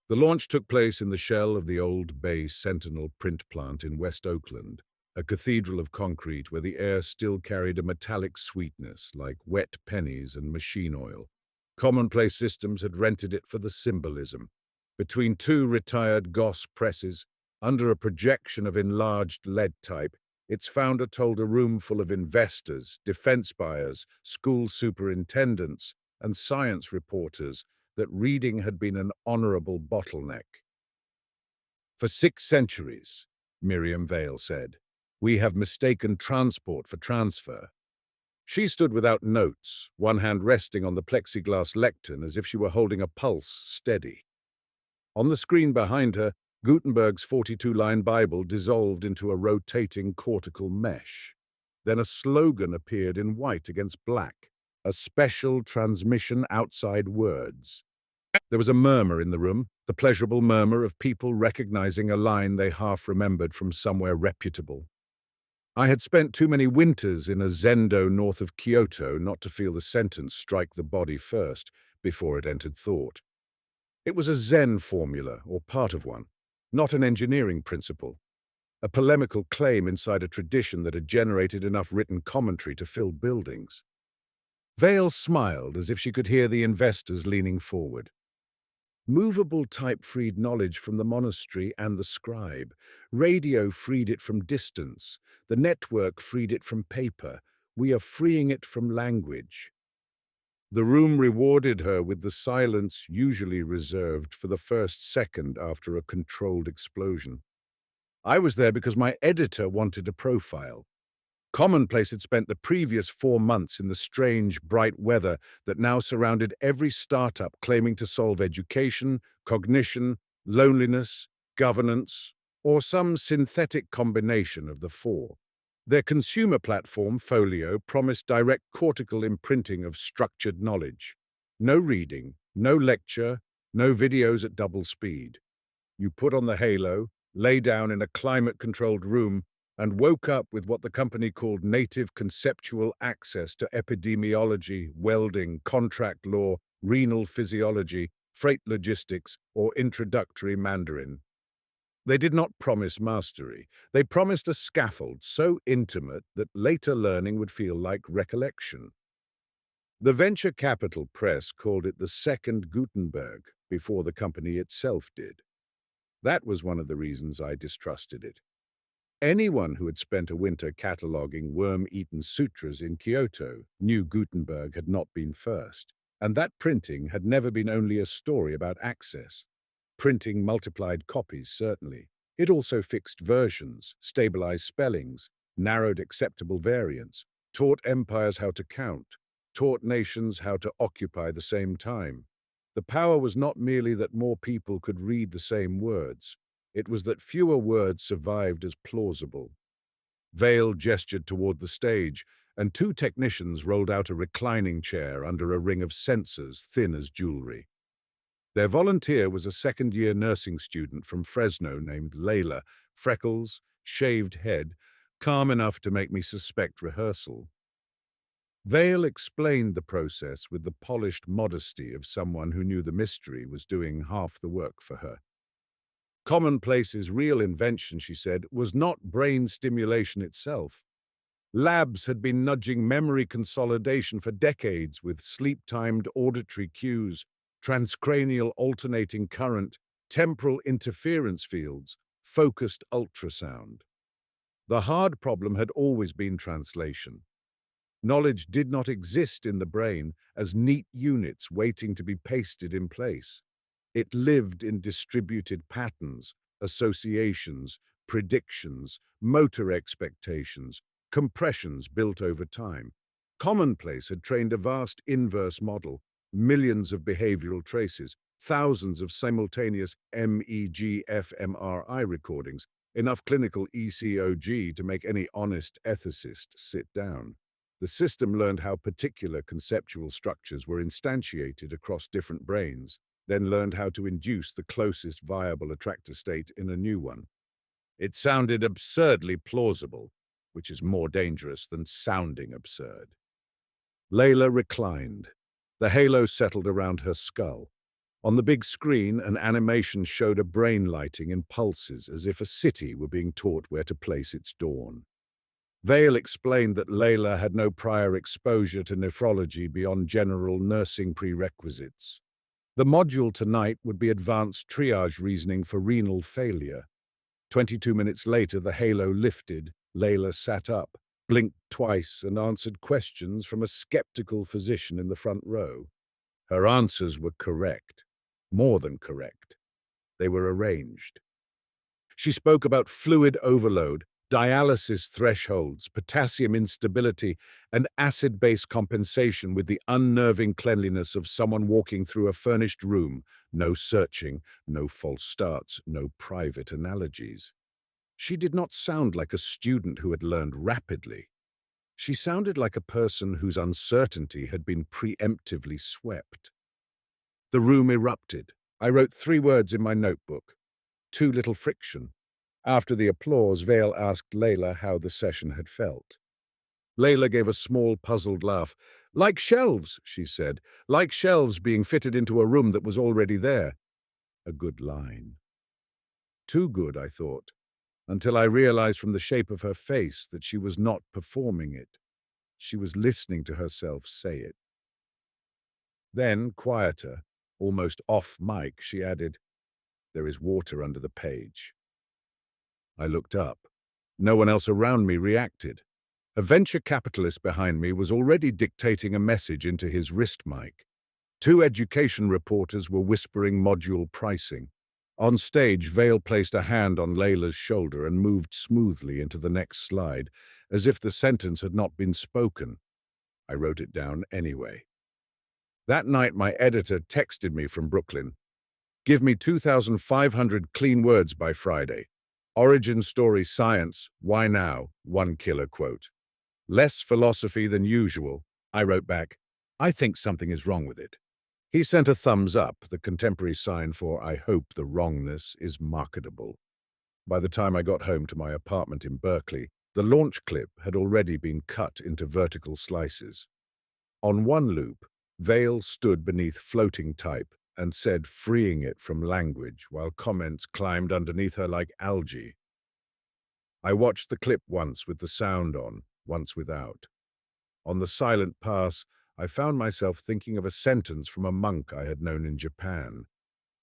The launch took place in the shell of the old Bay Sentinel print plant in West Oakland, a cathedral of concrete where the air still carried a metallic sweetness like wet pennies and machine oil. Commonplace Systems had rented it for the symbolism. Between two retired Goss presses, under a projection of enlarged lead type, its founder told a room full of investors, defense buyers, school superintendents, and science reporters that reading had been an honorable bottleneck. For 6 centuries, Miriam Vale said, we have mistaken transport for transfer. She stood without notes, one hand resting on the plexiglass lectern as if she were holding a pulse steady. On the screen behind her, Gutenberg's 42-line Bible dissolved into a rotating cortical mesh. Then a slogan appeared in white against black, a special transmission outside words. There was a murmur in the room, the pleasurable murmur of people recognizing a line they half remembered from somewhere reputable. I had spent too many winters in a zendo north of Kyoto not to feel the sentence strike the body first before it entered thought. It was a Zen formula, or part of one, not an engineering principle, a polemical claim inside a tradition that had generated enough written commentary to fill buildings. Vale smiled as if she could hear the investors leaning forward. Movable type freed knowledge from the monastery and the scribe. Radio freed it from distance. The network freed it from paper. We are freeing it from language. The room rewarded her with the silence usually reserved for the first second after a controlled explosion. I was there because my editor wanted a profile. Commonplace had spent the previous 4 months in the strange, bright weather that now surrounded every startup claiming to solve education, cognition, loneliness, governance, or some synthetic combination of the four. Their consumer platform, Folio, promised direct cortical imprinting of structured knowledge. No reading, no lecture, no videos at double speed. You put on the halo, lay down in a climate-controlled room, and woke up with what the company called native conceptual access to epidemiology, welding, contract law, renal physiology, freight logistics, or introductory Mandarin. They did not promise mastery. They promised a scaffold so intimate that later learning would feel like recollection. The venture capital press called it the Second Gutenberg before the company itself did. That was one of the reasons I distrusted it. Anyone who had spent a winter cataloging worm-eaten sutras in Kyoto knew Gutenberg had not been first, and that printing had never been only a story about access. Printing multiplied copies, certainly. It also fixed versions, stabilized spellings, narrowed acceptable variants, taught empires how to count, taught nations how to occupy the same time. The power was not merely that more people could read the same words. It was that fewer words survived as plausible. Vale gestured toward the stage, and 2 technicians rolled out a reclining chair under a ring of sensors thin as jewelry. Their volunteer was a second-year nursing student from Fresno named Layla, freckles, shaved head, calm enough to make me suspect rehearsal. Vale explained the process with the polished modesty of someone who knew the mystery was doing half the work for her. Commonplace's real invention, she said, was not brain stimulation itself. Labs had been nudging memory consolidation for decades with sleep-timed auditory cues, transcranial alternating current, temporal interference fields, focused ultrasound. The hard problem had always been translation. Knowledge did not exist in the brain as neat units waiting to be pasted in place. It lived in distributed patterns, associations, predictions, motor expectations, compressions built over time. Commonplace had trained a vast inverse model, millions of behavioral traces, thousands of simultaneous MEG fMRI recordings, enough clinical ECOG to make any honest ethicist sit down. The system learned how particular conceptual structures were instantiated across different brains, then learned how to induce the closest viable attractor state in a new one. It sounded absurdly plausible, which is more dangerous than sounding absurd. Layla reclined. The halo settled around her skull. On the big screen, an animation showed a brain lighting in pulses, as if a city were being taught where to place its dawn. Vale explained that Layla had no prior exposure to nephrology beyond general nursing prerequisites. The module tonight would be advanced triage reasoning for renal failure. 22 minutes later, the halo lifted. Layla sat up, blinked twice, and answered questions from a skeptical physician in the front row. Her answers were correct. More than correct. They were arranged. She spoke about fluid overload, dialysis thresholds, potassium instability, and acid-base compensation with the unnerving cleanliness of someone walking through a furnished room. No searching, no false starts, no private analogies. She did not sound like a student who had learned rapidly. She sounded like a person whose uncertainty had been preemptively swept. The room erupted. I wrote 3 words in my notebook. Too little friction. After the applause, Vale asked Layla how the session had felt. Layla gave a small, puzzled laugh. Like shelves, she said. Like shelves being fitted into a room that was already there. A good line. Too good, I thought, until I realized from the shape of her face that she was not performing it. She was listening to herself say it. Then, quieter, almost off mic, she added, "There is water under the page." I looked up. No one else around me reacted. A venture capitalist behind me was already dictating a message into his wrist mic. 2 education reporters were whispering module pricing. On stage, Vale placed a hand on Layla's shoulder and moved smoothly into the next slide, as if the sentence had not been spoken. I wrote it down anyway. That night, my editor texted me from Brooklyn. Give me 2,500 clean words by Friday. Origin story science, why now? 1 killer quote. Less philosophy than usual. I wrote back, I think something is wrong with it. He sent a thumbs up, the contemporary sign for I hope the wrongness is marketable. By the time I got home to my apartment in Berkeley, the launch clip had already been cut into vertical slices. On one loop, Vale stood beneath floating type and said, freeing it from language, while comments climbed underneath her like algae. I watched the clip once with the sound on, once without. On the silent pass, I found myself thinking of a sentence from a monk I had known in Japan,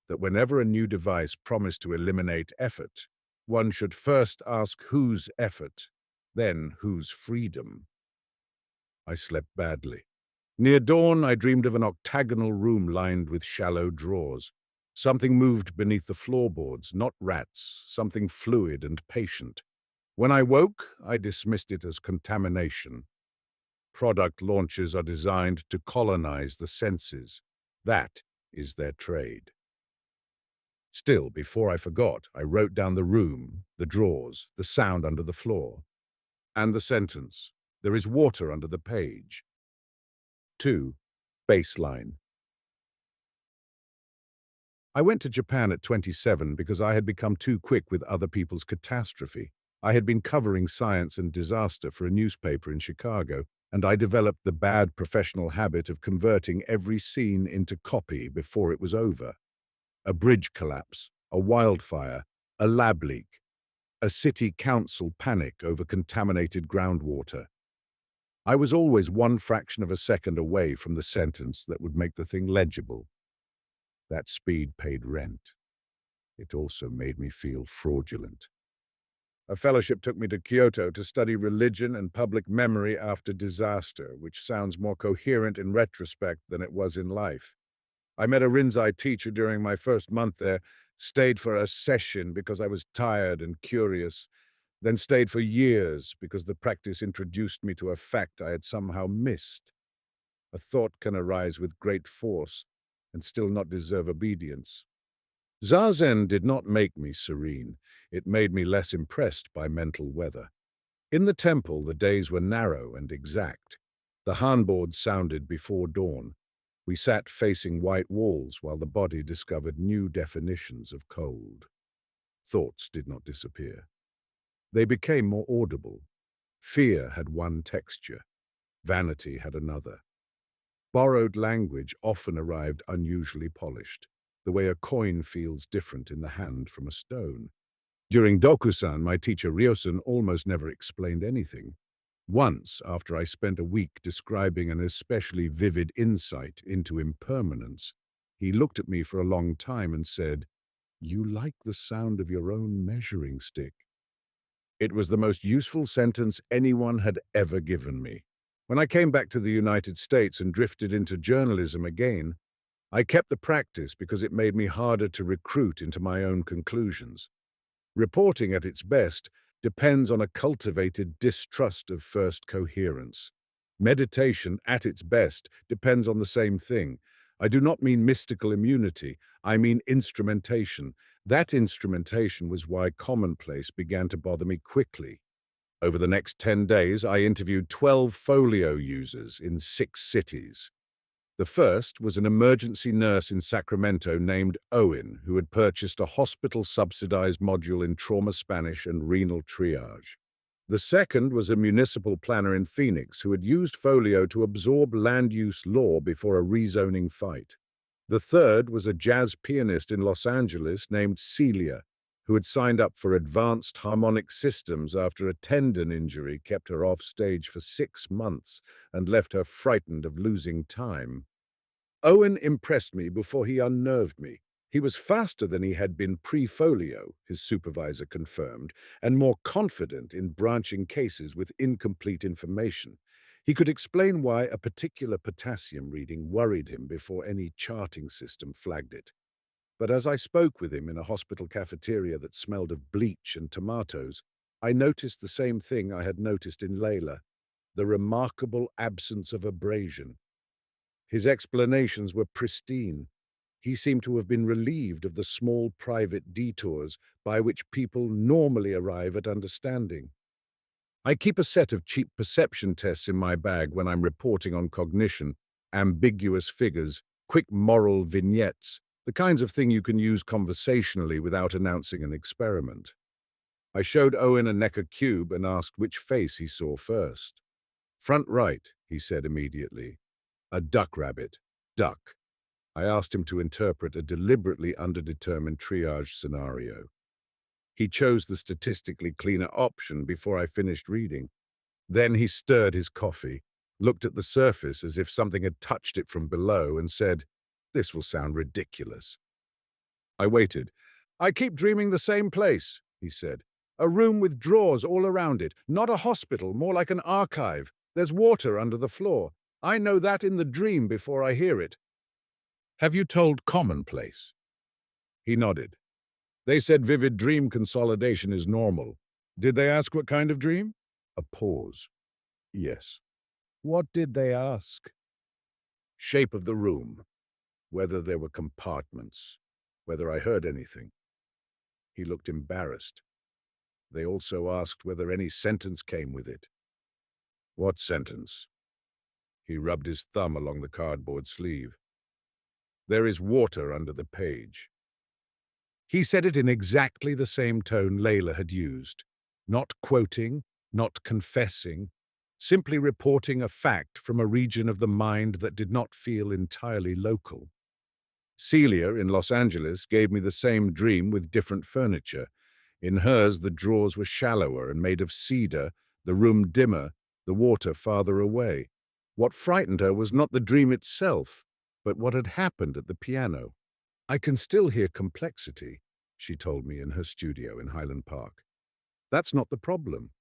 that whenever a new device promised to eliminate effort, one should first ask whose effort, then whose freedom. I slept badly. Near dawn, I dreamed of an octagonal room lined with shallow drawers. Something moved beneath the floorboards, not rats, something fluid and patient. When I woke, I dismissed it as contamination. Product launches are designed to colonize the senses. That is their trade. Still, before I forgot, I wrote down the room, the drawers, the sound under the floor. And the sentence, there is water under the page. 2. Baseline. I went to Japan at 27 because I had become too quick with other people's catastrophe. I had been covering science and disaster for a newspaper in Chicago, and I developed the bad professional habit of converting every scene into copy before it was over. A bridge collapse, a wildfire, a lab leak, a city council panic over contaminated groundwater. I was always one fraction of a second away from the sentence that would make the thing legible. That speed paid rent. It also made me feel fraudulent. A fellowship took me to Kyoto to study religion and public memory after disaster, which sounds more coherent in retrospect than it was in life. I met a Rinzai teacher during my first month there, stayed for a session because I was tired and curious, then stayed for years because the practice introduced me to a fact I had somehow missed. A thought can arise with great force and still not deserve obedience. Zazen did not make me serene. It made me less impressed by mental weather. In the temple, the days were narrow and exact. The hanboard sounded before dawn. We sat facing white walls while the body discovered new definitions of cold. Thoughts did not disappear. They became more audible. Fear had one texture. Vanity had another. Borrowed language often arrived unusually polished. the way a coin feels different in the hand from a stone. During Dokusan, my teacher Ryosen almost never explained anything. Once, after I spent a week describing an especially vivid insight into impermanence, he looked at me for a long time and said, "You like the sound of your own measuring stick." It was the most useful sentence anyone had ever given me. When I came back to the United States and drifted into journalism again, I kept the practice because it made me harder to recruit into my own conclusions. Reporting at its best depends on a cultivated distrust of first coherence. Meditation at its best depends on the same thing. I do not mean mystical immunity, I mean instrumentation. That instrumentation was why commonplace began to bother me quickly. Over the next 10 days, I interviewed 12 folio users in 6 cities. The first was an emergency nurse in Sacramento named Owen, who had purchased a hospital-subsidized module in trauma Spanish and renal triage. The second was a municipal planner in Phoenix who had used folio to absorb land use law before a rezoning fight. The third was a jazz pianist in Los Angeles named Celia, who had signed up for advanced harmonic systems after a tendon injury kept her off stage for 6 months and left her frightened of losing time. Owen impressed me before he unnerved me. He was faster than he had been pre-folio, his supervisor confirmed, and more confident in branching cases with incomplete information. He could explain why a particular potassium reading worried him before any charting system flagged it. But as I spoke with him in a hospital cafeteria that smelled of bleach and tomatoes, I noticed the same thing I had noticed in Layla, the remarkable absence of abrasion. His explanations were pristine. He seemed to have been relieved of the small private detours by which people normally arrive at understanding. I keep a set of cheap perception tests in my bag when I'm reporting on cognition, ambiguous figures, quick moral vignettes, the kinds of thing you can use conversationally without announcing an experiment. I showed Owen a Necker cube and asked which face he saw first. "Front right," he said immediately. "A duck rabbit. Duck." I asked him to interpret a deliberately underdetermined triage scenario. He chose the statistically cleaner option before I finished reading. Then he stirred his coffee, looked at the surface as if something had touched it from below, and said, "This will sound ridiculous." I waited. "I keep dreaming the same place," he said. "A room with drawers all around it. Not a hospital, more like an archive. There's water under the floor. I know that in the dream before I hear it." "Have you told commonplace?" He nodded. "They said vivid dream consolidation is normal. Did they ask what kind of dream?" A pause. "Yes." "What did they ask?" "Shape of the room. Whether there were compartments. Whether I heard anything." He looked embarrassed. "They also asked whether any sentence came with it." "What sentence?" He rubbed his thumb along the cardboard sleeve. "There is water under the page." He said it in exactly the same tone Layla had used, not quoting, not confessing, simply reporting a fact from a region of the mind that did not feel entirely local. Celia in Los Angeles gave me the same dream with different furniture. In hers, the drawers were shallower and made of cedar, the room dimmer, the water farther away. What frightened her was not the dream itself, but what had happened at the piano. "I can still hear complexity," she told me in her studio in Highland Park. "That's not the problem.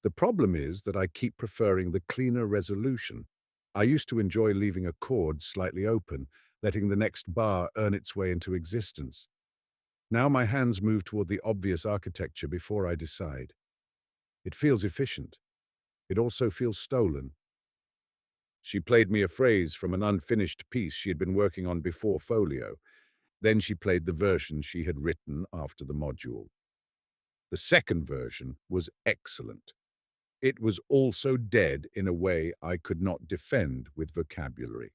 The problem is that I keep preferring the cleaner resolution. I used to enjoy leaving a chord slightly open, letting the next bar earn its way into existence. Now my hands move toward the obvious architecture before I decide. It feels efficient. It also feels stolen." She played me a phrase from an unfinished piece she had been working on before folio. Then she played the version she had written after the module. The second version was excellent. It was also dead in a way I could not defend with vocabulary.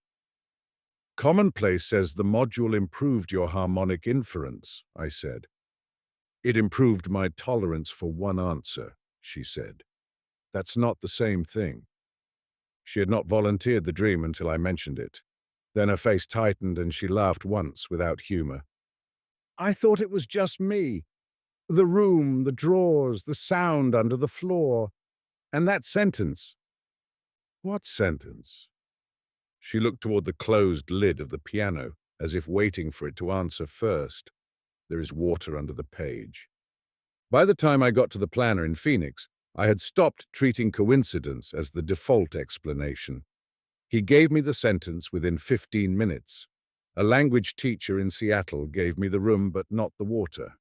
"Commonplace says the module improved your harmonic inference," I said. "It improved my tolerance for one answer," she said. "That's not the same thing." She had not volunteered the dream until I mentioned it. Then her face tightened and she laughed once without humor. I thought it was just me. The room, the drawers, the sound under the floor. And that sentence. What sentence? She looked toward the closed lid of the piano, as if waiting for it to answer first. There is water under the page. By the time I got to the planner in Phoenix, I had stopped treating coincidence as the default explanation. He gave me the sentence within 15 minutes. A language teacher in Seattle gave me the room but not the water.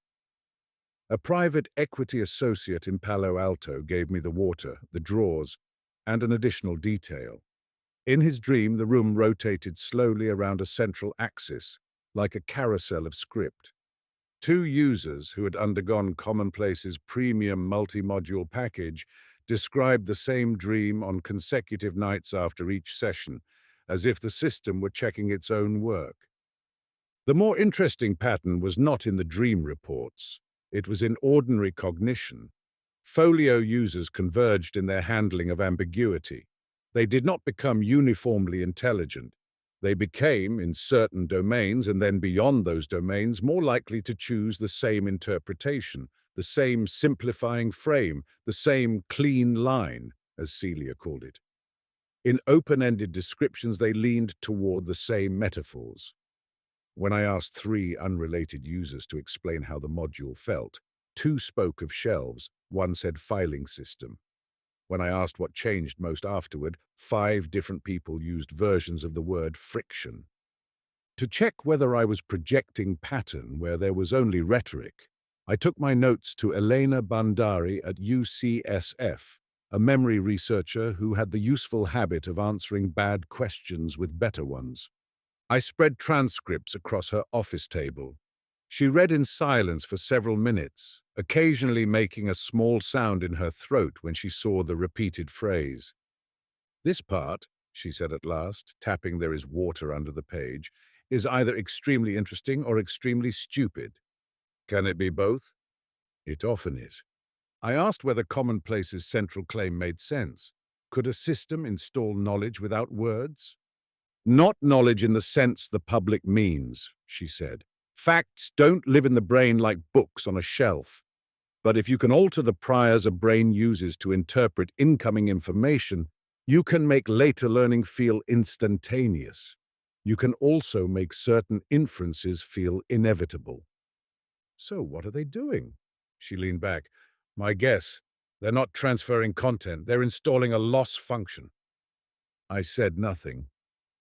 A private equity associate in Palo Alto gave me the water, the drawers, and an additional detail. In his dream, the room rotated slowly around a central axis, like a carousel of script. Two users who had undergone Commonplace's premium multi-module package described the same dream on consecutive nights after each session, as if the system were checking its own work. The more interesting pattern was not in the dream reports. It was in ordinary cognition. Folio users converged in their handling of ambiguity. They did not become uniformly intelligent. They became, in certain domains and then beyond those domains, more likely to choose the same interpretation, the same simplifying frame, the same clean line, as Celia called it. In open-ended descriptions, they leaned toward the same metaphors. When I asked 3 unrelated users to explain how the module felt, 2 spoke of shelves, 1 said filing system. When I asked what changed most afterward, 5 different people used versions of the word friction. To check whether I was projecting pattern where there was only rhetoric, I took my notes to Elena Bandari at UCSF, a memory researcher who had the useful habit of answering bad questions with better ones. I spread transcripts across her office table. She read in silence for several minutes, occasionally making a small sound in her throat when she saw the repeated phrase. This part, she said at last, tapping "There is water under the page," is either extremely interesting or extremely stupid. Can it be both? It often is. I asked whether Commonplace's central claim made sense. Could a system install knowledge without words? Not knowledge in the sense the public means, she said. Facts don't live in the brain like books on a shelf. But if you can alter the priors a brain uses to interpret incoming information, you can make later learning feel instantaneous. You can also make certain inferences feel inevitable. So what are they doing? She leaned back. My guess, they're not transferring content, they're installing a loss function. I said nothing.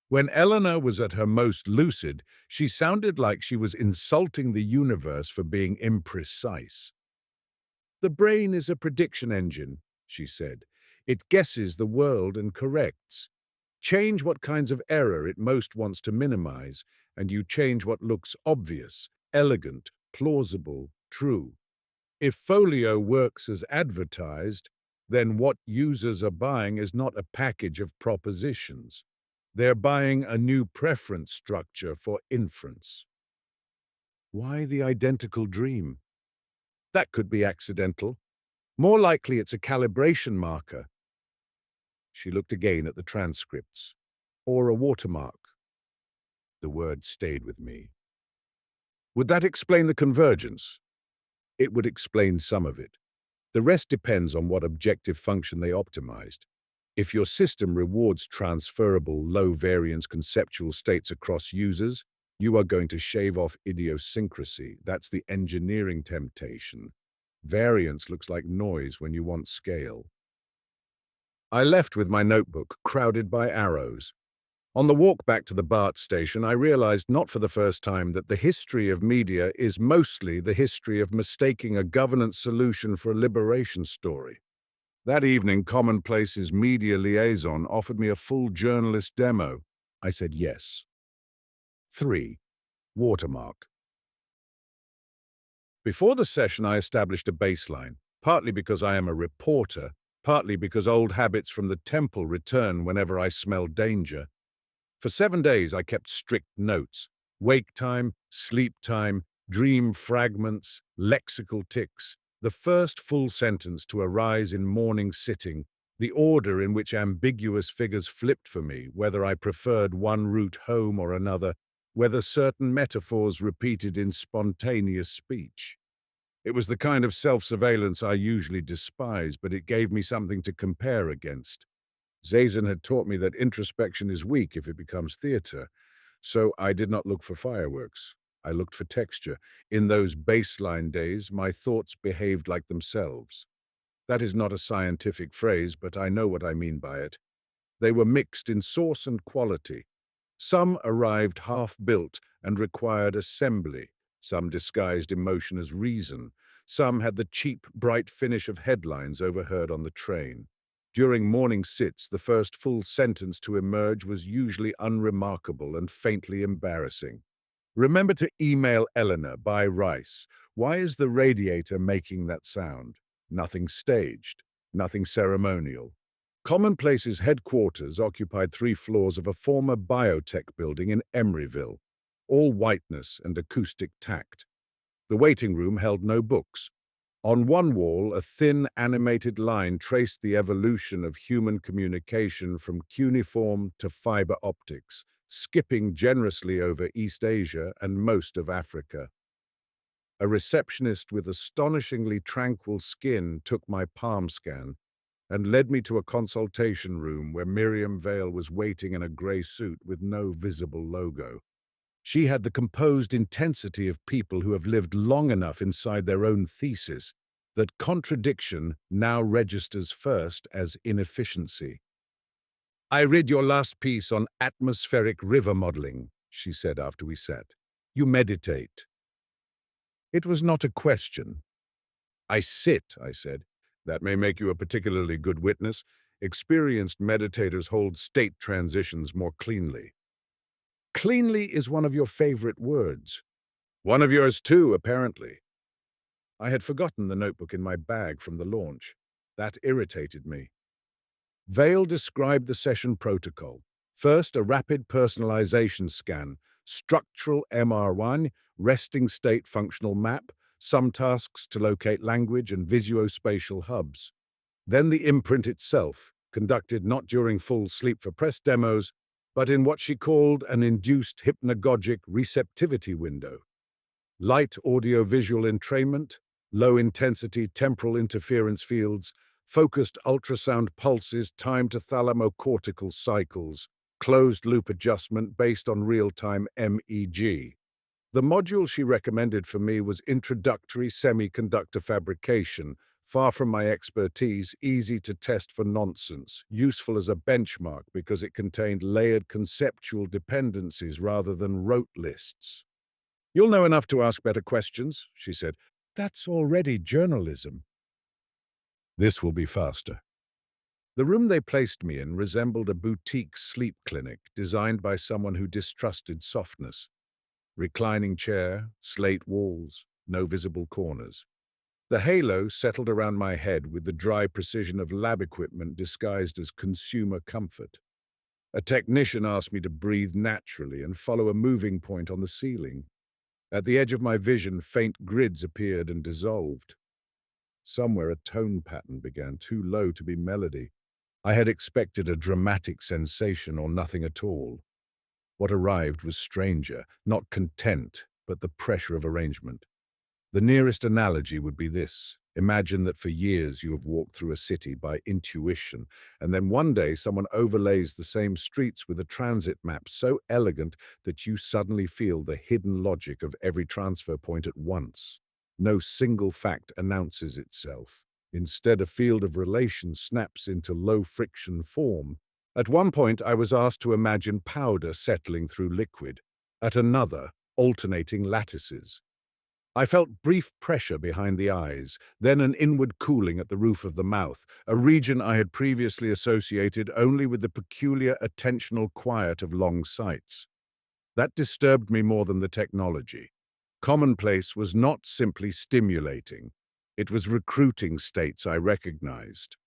When Eleanor was at her most lucid, she sounded like she was insulting the universe for being imprecise. The brain is a prediction engine, she said. It guesses the world and corrects. Change what kinds of error it most wants to minimize, and you change what looks obvious, elegant, plausible, true. If Folio works as advertised, then what users are buying is not a package of propositions. They're buying a new preference structure for inference. Why the identical dream? That could be accidental. More likely it's a calibration marker. She looked again at the transcripts. Or a watermark. The word stayed with me. Would that explain the convergence? It would explain some of it. The rest depends on what objective function they optimized. If your system rewards transferable, low-variance conceptual states across users, you are going to shave off idiosyncrasy. That's the engineering temptation. Variance looks like noise when you want scale. I left with my notebook, crowded by arrows. On the walk back to the BART station, I realized not for the first time that the history of media is mostly the history of mistaking a governance solution for a liberation story. That evening, Commonplace's media liaison offered me a full journalist demo. I said yes. 3. Watermark. Before the session, I established a baseline, partly because I am a reporter, partly because old habits from the temple return whenever I smell danger. For 7 days, I kept strict notes: wake time, sleep time, dream fragments, lexical tics. The first full sentence to arise in morning sitting, The order in which ambiguous figures flipped for me, whether I preferred one route home or another, whether certain metaphors repeated in spontaneous speech. It was the kind of self-surveillance I usually despise, but it gave me something to compare against. Zazen had taught me that introspection is weak if it becomes theater, so I did not look for fireworks. I looked for texture. In those baseline days, my thoughts behaved like themselves. That is not a scientific phrase, but I know what I mean by it. They were mixed in source and quality. Some arrived half-built and required assembly. Some disguised emotion as reason. Some had the cheap, bright finish of headlines overheard on the train. During morning sits, the first full sentence to emerge was usually unremarkable and faintly embarrassing. Remember to email Eleanor, buy rice. Why is the radiator making that sound? Nothing staged, nothing ceremonial. Commonplace's headquarters occupied 3 floors of a former biotech building in Emeryville, all whiteness and acoustic tact. The waiting room held no books. On one wall, a thin, animated line traced the evolution of human communication from cuneiform to fiber optics, skipping generously over East Asia and most of Africa. A receptionist with astonishingly tranquil skin took my palm scan and led me to a consultation room where Miriam Vale was waiting in a grey suit with no visible logo. She had the composed intensity of people who have lived long enough inside their own thesis that contradiction now registers first as inefficiency. "I read your last piece on atmospheric river modeling," she said after we sat. "You meditate." It was not a question. "I sit," I said. "That may make you a particularly good witness. Experienced meditators hold state transitions more cleanly." Cleanly is one of your favorite words. One of yours too, apparently. I had forgotten the notebook in my bag from the launch. That irritated me. Vale described the session protocol. First, a rapid personalization scan, structural MR1, resting state functional map, some tasks to locate language and visuospatial hubs. Then the imprint itself, conducted not during full sleep for press demos, but in what she called an induced hypnagogic receptivity window. Light audio-visual entrainment, low-intensity temporal interference fields, focused ultrasound pulses timed to thalamocortical cycles, closed-loop adjustment based on real-time MEG. The module she recommended for me was introductory semiconductor fabrication, far from my expertise, easy to test for nonsense, useful as a benchmark because it contained layered conceptual dependencies rather than rote lists. "You'll know enough to ask better questions," she said. "That's already journalism." "This will be faster." The room they placed me in resembled a boutique sleep clinic designed by someone who distrusted softness. Reclining chair, slate walls, no visible corners. The halo settled around my head with the dry precision of lab equipment disguised as consumer comfort. A technician asked me to breathe naturally and follow a moving point on the ceiling. At the edge of my vision, faint grids appeared and dissolved. Somewhere a tone pattern began, too low to be melody. I had expected a dramatic sensation or nothing at all. What arrived was stranger, not content, but the pressure of arrangement. The nearest analogy would be this. Imagine that for years you have walked through a city by intuition, and then one day someone overlays the same streets with a transit map so elegant that you suddenly feel the hidden logic of every transfer point at once. No single fact announces itself. Instead, a field of relation snaps into low-friction form. At one point, I was asked to imagine powder settling through liquid. At another, alternating lattices. I felt brief pressure behind the eyes, then an inward cooling at the roof of the mouth, a region I had previously associated only with the peculiar attentional quiet of long sights. That disturbed me more than the technology. Commonplace was not simply stimulating. It was recruiting states I recognized.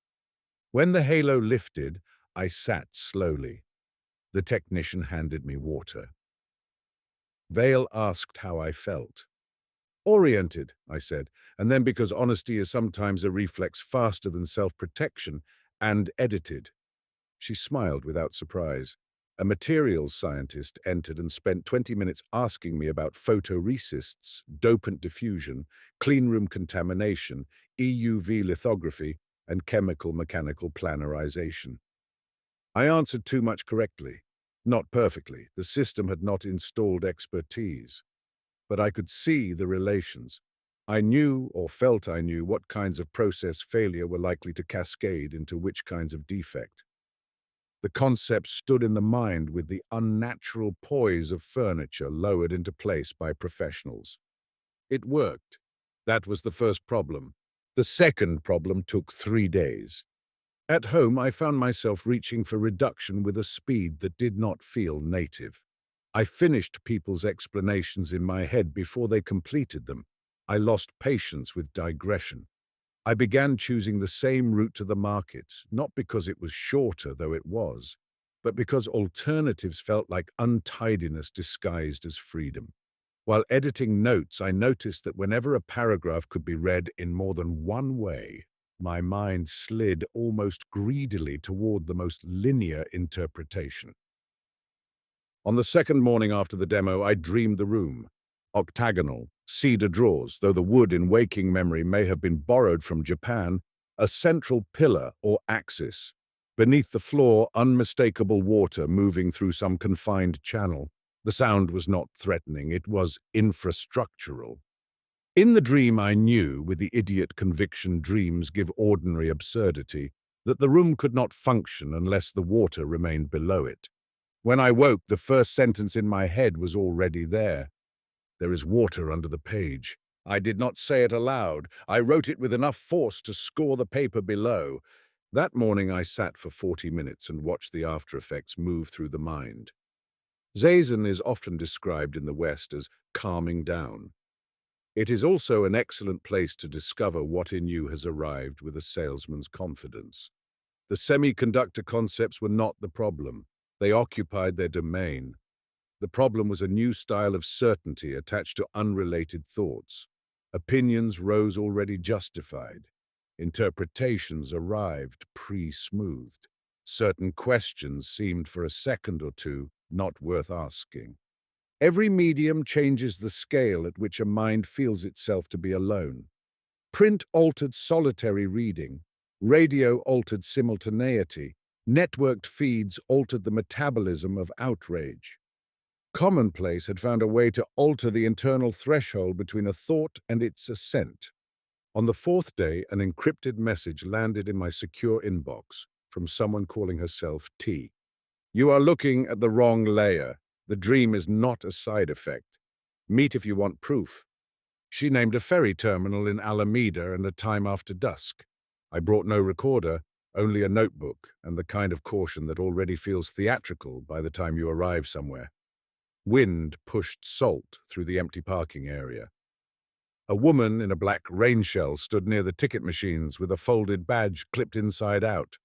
When the halo lifted, I sat slowly. The technician handed me water. Vale asked how I felt. "Oriented," I said, and then because honesty is sometimes a reflex faster than self-protection, and edited. She smiled without surprise. A materials scientist entered and spent 20 minutes asking me about photoresists, dopant diffusion, cleanroom contamination, EUV lithography, and chemical mechanical planarization. I answered too much correctly. Not perfectly. The system had not installed expertise. But I could see the relations. I knew, or felt I knew, what kinds of process failure were likely to cascade into which kinds of defect. The concept stood in the mind with the unnatural poise of furniture lowered into place by professionals. It worked. That was the first problem. The second problem took 3 days. At home, I found myself reaching for reduction with a speed that did not feel native. I finished people's explanations in my head before they completed them. I lost patience with digression. I began choosing the same route to the market, not because it was shorter, though it was, but because alternatives felt like untidiness disguised as freedom. While editing notes, I noticed that whenever a paragraph could be read in more than one way, my mind slid almost greedily toward the most linear interpretation. On the second morning after the demo, I dreamed the room. Octagonal, cedar drawers, though the wood in waking memory may have been borrowed from Japan, a central pillar or axis. Beneath the floor, unmistakable water moving through some confined channel. The sound was not threatening, it was infrastructural. In the dream I knew, with the idiot conviction dreams give ordinary absurdity, that the room could not function unless the water remained below it. When I woke, the first sentence in my head was already there. There is water under the page. I did not say it aloud. I wrote it with enough force to score the paper below. That morning I sat for 40 minutes and watched the after effects move through the mind. Zazen is often described in the West as calming down. It is also an excellent place to discover what in you has arrived with a salesman's confidence. The semiconductor concepts were not the problem. They occupied their domain. The problem was a new style of certainty attached to unrelated thoughts. Opinions rose already justified. Interpretations arrived pre-smoothed. Certain questions seemed for a second or two not worth asking. Every medium changes the scale at which a mind feels itself to be alone. Print altered solitary reading. Radio altered simultaneity. Networked feeds altered the metabolism of outrage. Commonplace had found a way to alter the internal threshold between a thought and its ascent. On the fourth day, an encrypted message landed in my secure inbox from someone calling herself T. You are looking at the wrong layer. The dream is not a side effect. Meet if you want proof. She named a ferry terminal in Alameda and a time after dusk. I brought no recorder, only a notebook and the kind of caution that already feels theatrical by the time you arrive somewhere. Wind pushed salt through the empty parking area. A woman in a black rain shell stood near the ticket machines with a folded badge clipped inside out.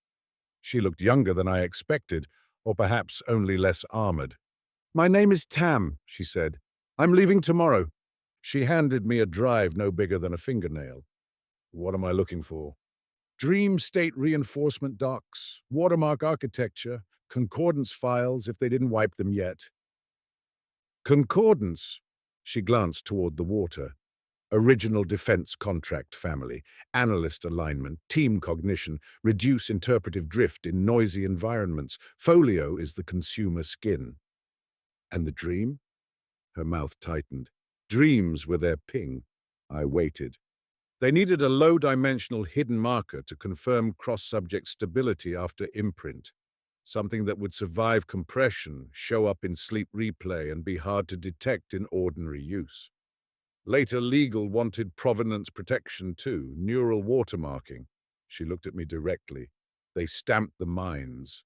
She looked younger than I expected, or perhaps only less armored. My name is Tam, she said. I'm leaving tomorrow. She handed me a drive no bigger than a fingernail. What am I looking for? Dream state reinforcement docs, watermark architecture, concordance files if they didn't wipe them yet. Concordance. She glanced toward the water. Original defense contract family, analyst alignment, team cognition, reduce interpretive drift in noisy environments. Folio is the consumer skin. And the dream? Her mouth tightened. Dreams were their ping. I waited. They needed a low-dimensional hidden marker to confirm cross-subject stability after imprint. Something that would survive compression, show up in sleep replay, and be hard to detect in ordinary use. Later, legal wanted provenance protection too, neural watermarking. She looked at me directly. They stamped the minds.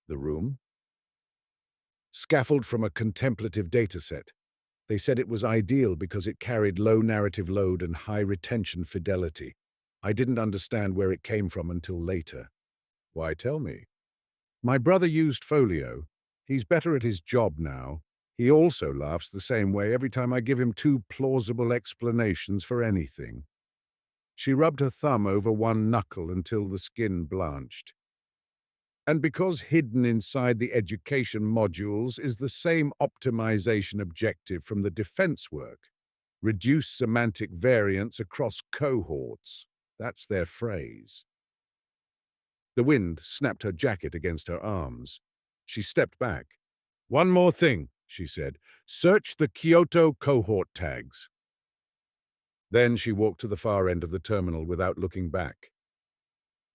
The room? Scaffold from a contemplative dataset. They said it was ideal because it carried low narrative load and high retention fidelity. I didn't understand where it came from until later. Why tell me? My brother used Folio. He's better at his job now. He also laughs the same way every time I give him two plausible explanations for anything. She rubbed her thumb over one knuckle until the skin blanched. And because hidden inside the education modules is the same optimization objective from the defense work, reduce semantic variance across cohorts. That's their phrase. The wind snapped her jacket against her arms. She stepped back. "One more thing," she said. "Search the Kyoto cohort tags." Then she walked to the far end of the terminal without looking back.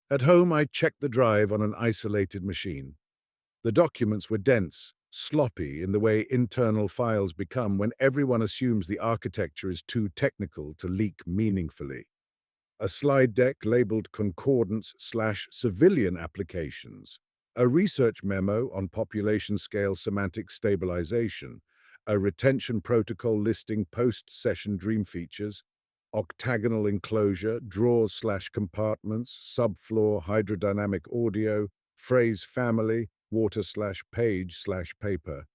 At home, I checked the drive on an isolated machine. The documents were dense, sloppy in the way internal files become when everyone assumes the architecture is too technical to leak meaningfully. A slide deck labeled Concordance/Civilian Applications, a research memo on population-scale semantic stabilization, a retention protocol listing post-session dream features, octagonal enclosure, drawers/compartments, subfloor hydrodynamic audio, phrase family, water/page/paper.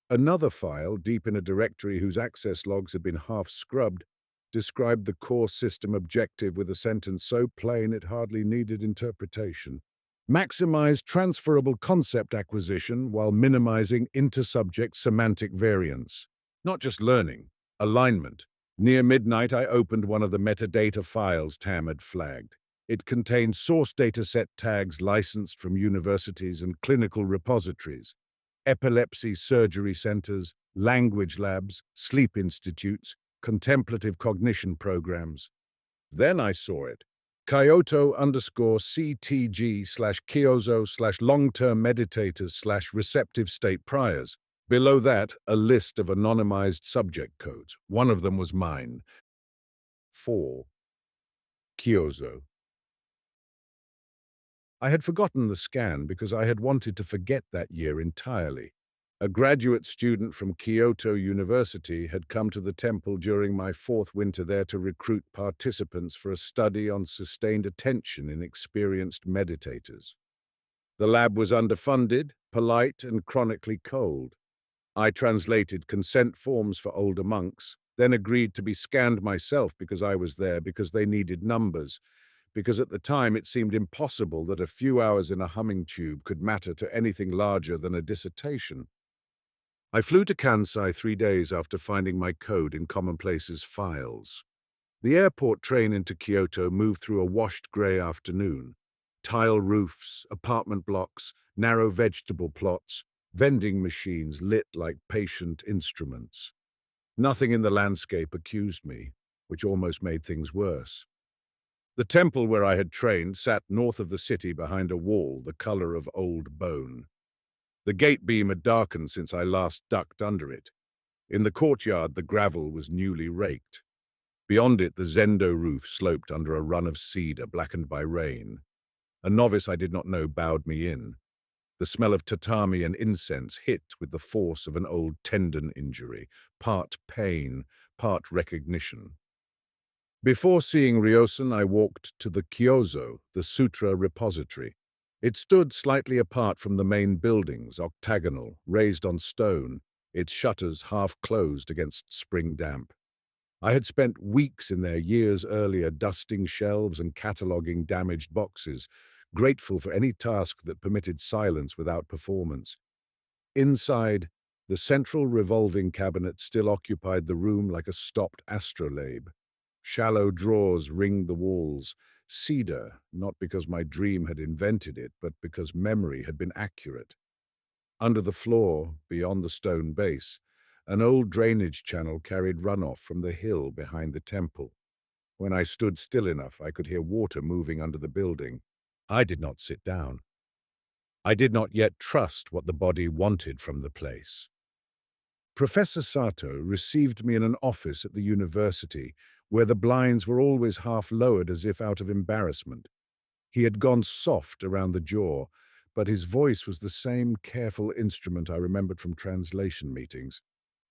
Another file, deep in a directory whose access logs had been half scrubbed, described the core system objective with a sentence so plain it hardly needed interpretation. Maximize transferable concept acquisition while minimizing intersubject semantic variance. Not just learning, alignment. Near midnight, I opened one of the metadata files Tam had flagged. It contained source dataset tags licensed from universities and clinical repositories, epilepsy surgery centers, language labs, sleep institutes, contemplative cognition programs. Then I saw it. Kyoto_CTG/Kyozo/long-term meditators/receptive state priors. Below that, a list of anonymized subject codes. One of them was mine. 4. Kyozo. I had forgotten the scan because I had wanted to forget that year entirely. A graduate student from Kyoto University had come to the temple during my 4th winter there to recruit participants for a study on sustained attention in experienced meditators. The lab was underfunded, polite, and chronically cold. I translated consent forms for older monks, then agreed to be scanned myself because I was there, because they needed numbers, because at the time it seemed impossible that a few hours in a humming tube could matter to anything larger than a dissertation. I flew to Kansai 3 days after finding my code in Commonplace's files. The airport train into Kyoto moved through a washed grey afternoon. Tile roofs, apartment blocks, narrow vegetable plots, vending machines lit like patient instruments. Nothing in the landscape accused me, which almost made things worse. The temple where I had trained sat north of the city behind a wall the color of old bone. The gate beam had darkened since I last ducked under it. In the courtyard, the gravel was newly raked. Beyond it, the zendo roof sloped under a run of cedar blackened by rain. A novice I did not know bowed me in. The smell of tatami and incense hit with the force of an old tendon injury, part pain, part recognition. Before seeing Ryosen, I walked to the Kyozo, the sutra repository. It stood slightly apart from the main buildings, octagonal, raised on stone, its shutters half closed against spring damp. I had spent weeks in there years earlier dusting shelves and cataloguing damaged boxes, grateful for any task that permitted silence without performance. Inside, the central revolving cabinet still occupied the room like a stopped astrolabe. Shallow drawers ringed the walls, cedar, not because my dream had invented it, but because memory had been accurate. Under the floor, beyond the stone base, an old drainage channel carried runoff from the hill behind the temple. When I stood still enough, I could hear water moving under the building. I did not sit down. I did not yet trust what the body wanted from the place. Professor Sato received me in an office at the university, where the blinds were always half lowered as if out of embarrassment. He had gone soft around the jaw, but his voice was the same careful instrument I remembered from translation meetings.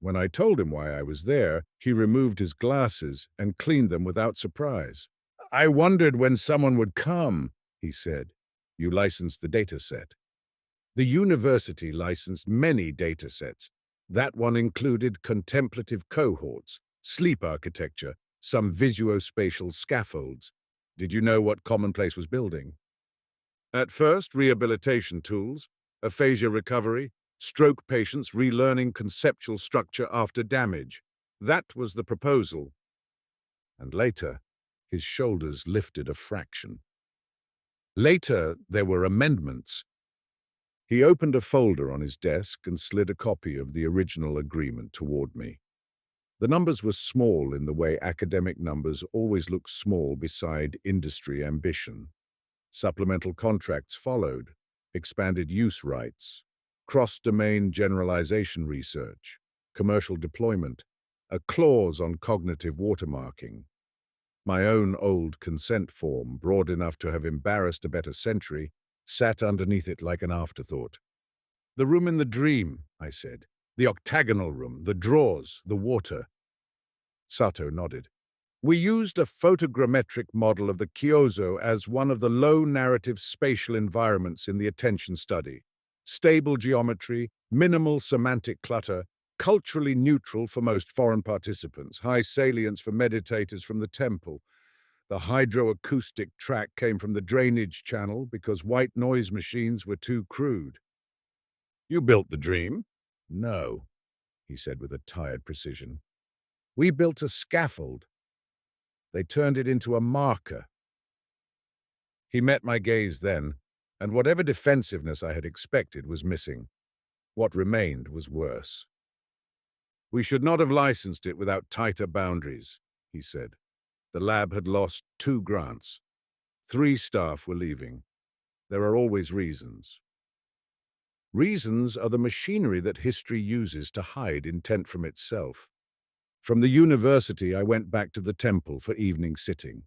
When I told him why I was there, he removed his glasses and cleaned them without surprise. "I wondered when someone would come," he said. "You licensed the dataset." The university licensed many datasets. That one included contemplative cohorts, sleep architecture, some visuospatial scaffolds. Did you know what Commonplace was building? At first, rehabilitation tools, aphasia recovery, stroke patients relearning conceptual structure after damage. That was the proposal. And later, his shoulders lifted a fraction. Later, there were amendments. He opened a folder on his desk and slid a copy of the original agreement toward me. The numbers were small in the way academic numbers always look small beside industry ambition. Supplemental contracts followed, expanded use rights, cross-domain generalization research, commercial deployment, a clause on cognitive watermarking. My own old consent form, broad enough to have embarrassed a better century, sat underneath it like an afterthought. "The room in the dream," I said. "The octagonal room, the drawers, the water." Sato nodded. "We used a photogrammetric model of the Kyozo as one of the low-narrative spatial environments in the attention study. Stable geometry, minimal semantic clutter, culturally neutral for most foreign participants, high salience for meditators from the temple. The hydroacoustic track came from the drainage channel because white noise machines were too crude." "You built the dream?" "No," he said with a tired precision. "We built a scaffold. They turned it into a marker." He met my gaze then, and whatever defensiveness I had expected was missing. What remained was worse. "We should not have licensed it without tighter boundaries," he said. "The lab had lost 2 grants. 3 staff were leaving. There are always reasons. Reasons are the machinery that history uses to hide intent from itself. From the university, I went back to the temple for evening sitting.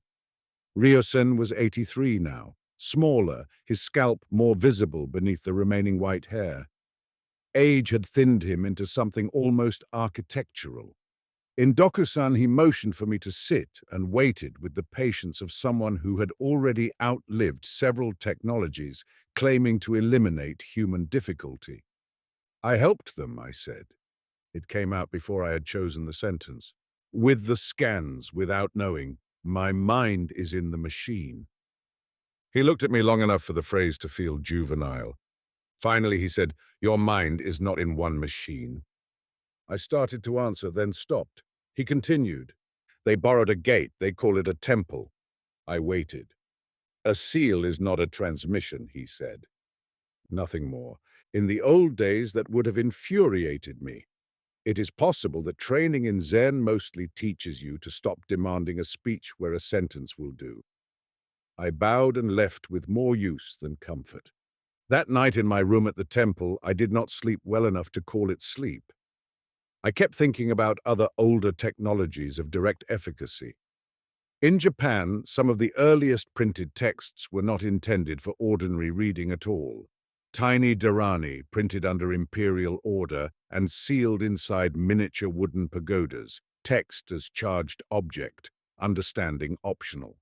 Ryosen was 83 now, smaller, his scalp more visible beneath the remaining white hair. Age had thinned him into something almost architectural. In Dokusan, he motioned for me to sit and waited with the patience of someone who had already outlived several technologies claiming to eliminate human difficulty. "I helped them," I said. It came out before I had chosen the sentence. "With the scans, without knowing, my mind is in the machine." He looked at me long enough for the phrase to feel juvenile. Finally, he said, "Your mind is not in one machine." I started to answer, then stopped. He continued. "They borrowed a gate. They call it a temple." I waited. "A seal is not a transmission," he said. Nothing more. In the old days, that would have infuriated me. It is possible that training in Zen mostly teaches you to stop demanding a speech where a sentence will do. I bowed and left with more use than comfort. That night in my room at the temple, I did not sleep well enough to call it sleep. I kept thinking about other older technologies of direct efficacy. In Japan, some of the earliest printed texts were not intended for ordinary reading at all. Tiny dharani printed under imperial order and sealed inside miniature wooden pagodas, text as charged object, understanding optional.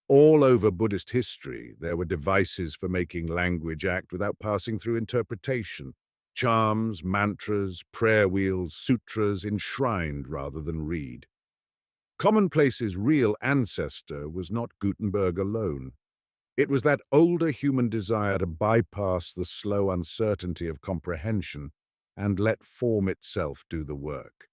All over Buddhist history, there were devices for making language act without passing through interpretation. Charms, mantras, prayer wheels, sutras enshrined rather than read. Commonplace's real ancestor was not Gutenberg alone. It was that older human desire to bypass the slow uncertainty of comprehension and let form itself do the work.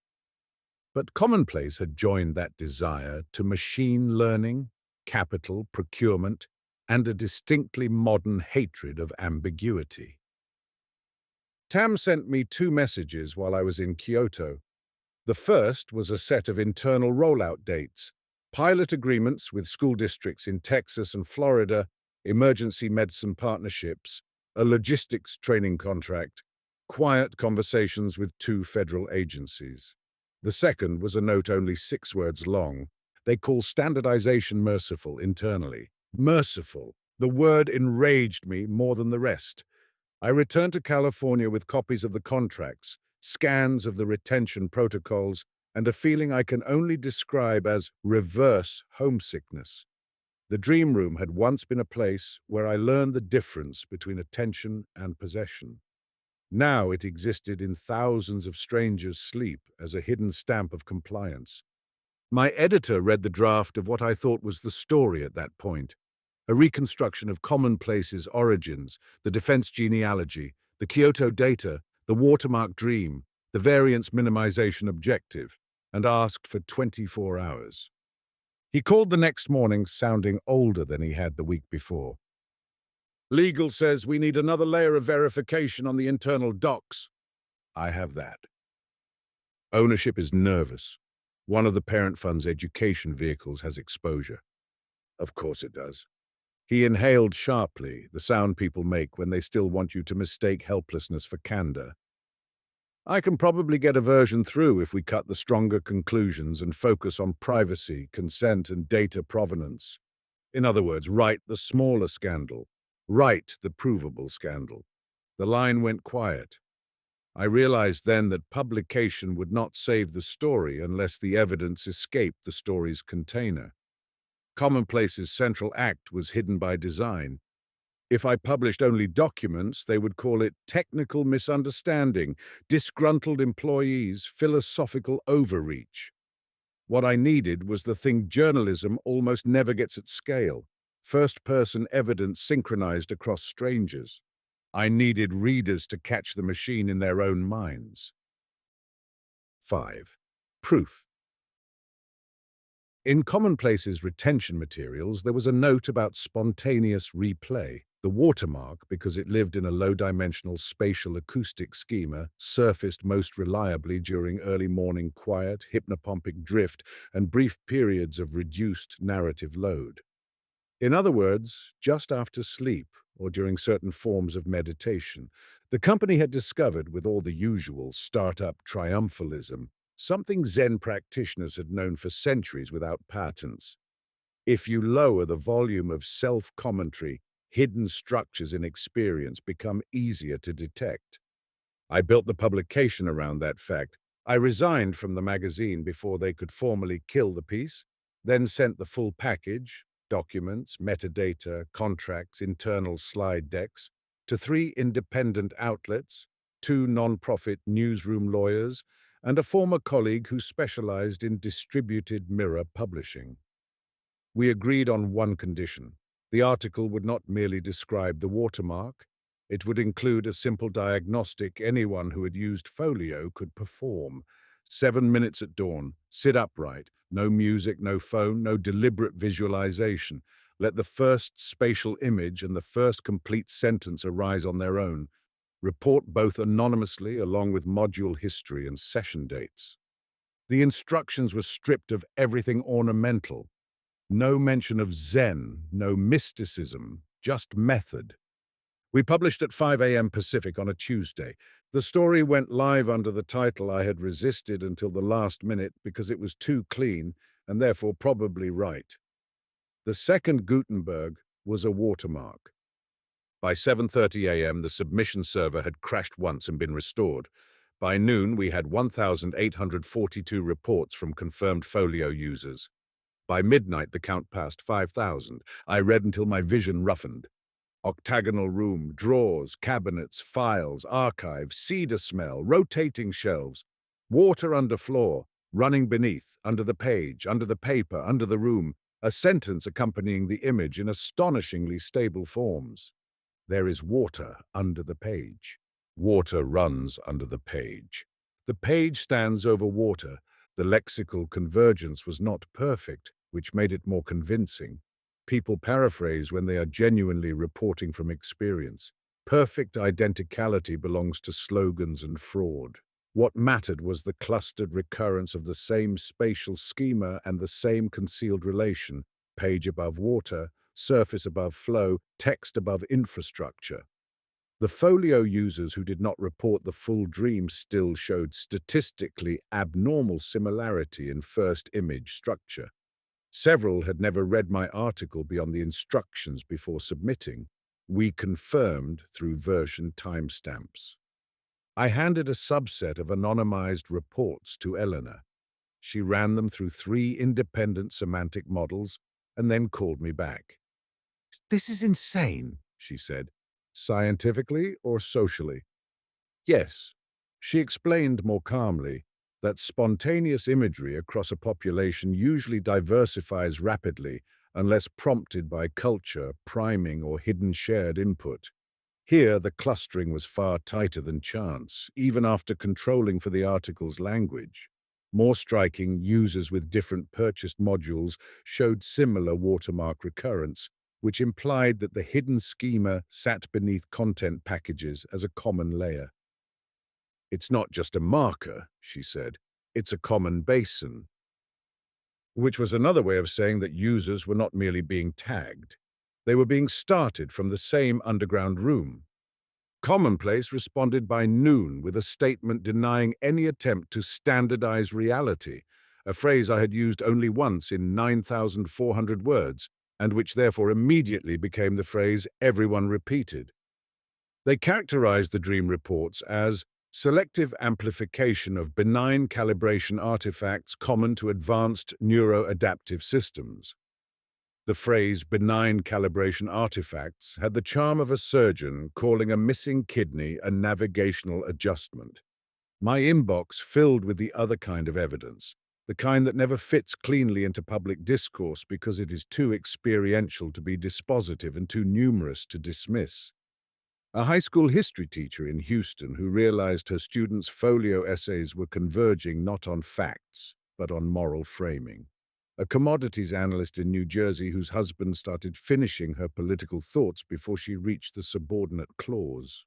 But Commonplace had joined that desire to machine learning, capital, procurement, and a distinctly modern hatred of ambiguity. Tam sent me 2 messages while I was in Kyoto. The first was a set of internal rollout dates, pilot agreements with school districts in Texas and Florida, emergency medicine partnerships, a logistics training contract, quiet conversations with 2 federal agencies. The second was a note only 6 words long. They call standardization merciful internally. Merciful. The word enraged me more than the rest. I returned to California with copies of the contracts, scans of the retention protocols, and a feeling I can only describe as reverse homesickness. The dream room had once been a place where I learned the difference between attention and possession. Now it existed in thousands of strangers' sleep as a hidden stamp of compliance. My editor read the draft of what I thought was the story at that point. A reconstruction of commonplace's origins, the defense genealogy, the Kyoto data, the watermark dream, the variance minimization objective, and asked for 24 hours. He called the next morning sounding older than he had the week before. Legal says we need another layer of verification on the internal docs. I have that. Ownership is nervous. One of the parent fund's education vehicles has exposure. Of course it does. He inhaled sharply, the sound people make when they still want you to mistake helplessness for candor. I can probably get a version through if we cut the stronger conclusions and focus on privacy, consent, and data provenance. In other words, write the smaller scandal. Write the provable scandal. The line went quiet. I realized then that publication would not save the story unless the evidence escaped the story's container. Commonplace's central act was hidden by design. If I published only documents, they would call it technical misunderstanding, disgruntled employees, philosophical overreach. What I needed was the thing journalism almost never gets at scale: first-person evidence synchronized across strangers. I needed readers to catch the machine in their own minds. 5. Proof. In Commonplace's retention materials, there was a note about spontaneous replay. The watermark, because it lived in a low-dimensional spatial acoustic schema, surfaced most reliably during early morning quiet, hypnopompic drift, and brief periods of reduced narrative load. In other words, just after sleep or during certain forms of meditation, the company had discovered, with all the usual startup triumphalism, something Zen practitioners had known for centuries without patents. If you lower the volume of self-commentary, hidden structures in experience become easier to detect. I built the publication around that fact. I resigned from the magazine before they could formally kill the piece, then sent the full package, documents, metadata, contracts, internal slide decks, to 3 independent outlets, 2 non-profit newsroom lawyers, and a former colleague who specialized in distributed mirror publishing. We agreed on one condition. The article would not merely describe the watermark. It would include a simple diagnostic anyone who had used Folio could perform. 7 minutes at dawn, sit upright, no music, no phone, no deliberate visualization. Let the first spatial image and the first complete sentence arise on their own. Report both anonymously along with module history and session dates. The instructions were stripped of everything ornamental. No mention of Zen, no mysticism, just method. We published at 5 a.m. Pacific on a Tuesday. The story went live under the title I had resisted until the last minute because it was too clean and therefore probably right. The Second Gutenberg was a watermark. By 7:30 a.m., the submission server had crashed once and been restored. By noon, we had 1,842 reports from confirmed Folio users. By midnight, the count passed 5,000. I read until my vision roughened. Octagonal room, drawers, cabinets, files, archives, cedar smell, rotating shelves, water under floor, running beneath, under the page, under the paper, under the room, a sentence accompanying the image in astonishingly stable forms. There is water under the page. Water runs under the page. The page stands over water. The lexical convergence was not perfect, which made it more convincing. People paraphrase when they are genuinely reporting from experience. Perfect identicality belongs to slogans and fraud. What mattered was the clustered recurrence of the same spatial schema and the same concealed relation: page above water, surface above flow, text above infrastructure. The Folio users who did not report the full dream still showed statistically abnormal similarity in first image structure. Several had never read my article beyond the instructions before submitting. We confirmed through version timestamps. I handed a subset of anonymized reports to Eleanor. She ran them through 3 independent semantic models and then called me back. "This is insane," she said. "Scientifically or socially?" "Yes." She explained more calmly. that spontaneous imagery across a population usually diversifies rapidly unless prompted by culture, priming, or hidden shared input. Here, the clustering was far tighter than chance, even after controlling for the article's language. More striking, users with different purchased modules showed similar watermark recurrence, which implied that the hidden schema sat beneath content packages as a common layer. "It's not just a marker," she said. "It's a common basin," which was another way of saying that users were not merely being tagged. They were being started from the same underground room. Commonplace responded by noon with a statement denying any attempt to standardize reality, a phrase I had used only once in 9,400 words, and which therefore immediately became the phrase everyone repeated. They characterized the dream reports as selective amplification of benign calibration artifacts common to advanced neuroadaptive systems. The phrase benign calibration artifacts had the charm of a surgeon calling a missing kidney a navigational adjustment. My inbox filled with the other kind of evidence, the kind that never fits cleanly into public discourse because it is too experiential to be dispositive and too numerous to dismiss. A high school history teacher in Houston who realized her students' folio essays were converging not on facts, but on moral framing. A commodities analyst in New Jersey whose husband started finishing her political thoughts before she reached the subordinate clause.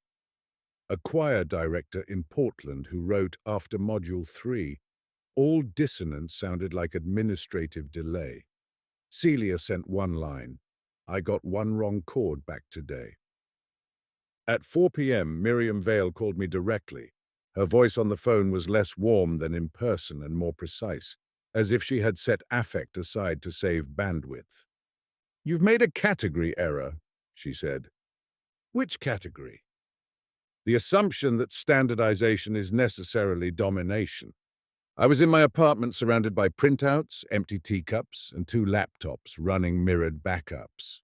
A choir director in Portland who wrote after Module 3, all dissonance sounded like administrative delay. Celia sent one line, "I got one wrong chord back today." At 4 p.m., Miriam Vale called me directly. Her voice on the phone was less warm than in person and more precise, as if she had set affect aside to save bandwidth. "You've made a category error," she said. "Which category?" "The assumption that standardization is necessarily domination." I was in my apartment surrounded by printouts, empty teacups, and 2 laptops running mirrored backups.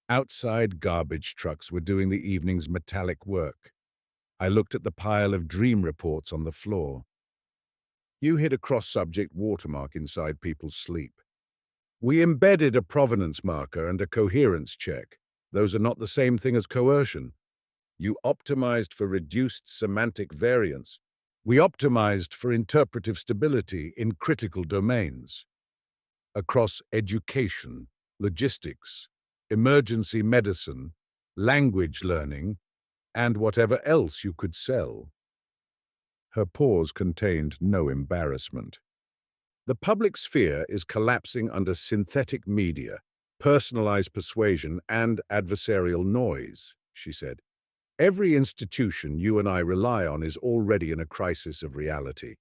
Outside, garbage trucks were doing the evening's metallic work. I looked at the pile of dream reports on the floor. You hid a cross-subject watermark inside people's sleep. We embedded a provenance marker and a coherence check. Those are not the same thing as coercion. You optimized for reduced semantic variance. We optimized for interpretive stability in critical domains. Across education, logistics, emergency medicine, language learning, and whatever else you could sell. Her pause contained no embarrassment. The public sphere is collapsing under synthetic media, personalized persuasion, and adversarial noise, she said. Every institution you and I rely on is already in a crisis of reality.